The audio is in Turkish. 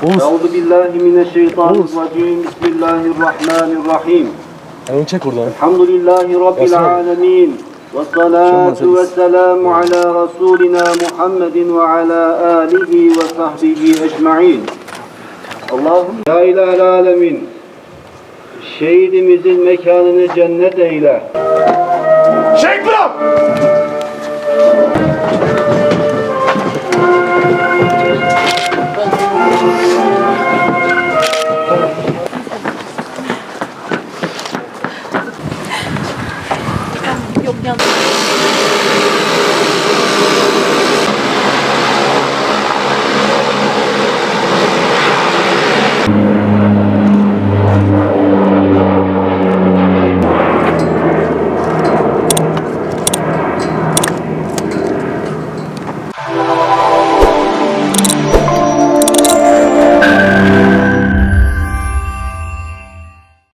Euzu billahi mineşşeytanirracim. Bismillahirrahmanirrahim. Onu çek oradan. Elhamdülillahi rabbil alamin. Ve salatu ve selamu ala rasulina Muhammedin ve ala alihi ve sahbihi ecmaîn. Allahümme ya ilahel alemin. Şehidimizin mekanını cennet eyle. Şeyh bırak!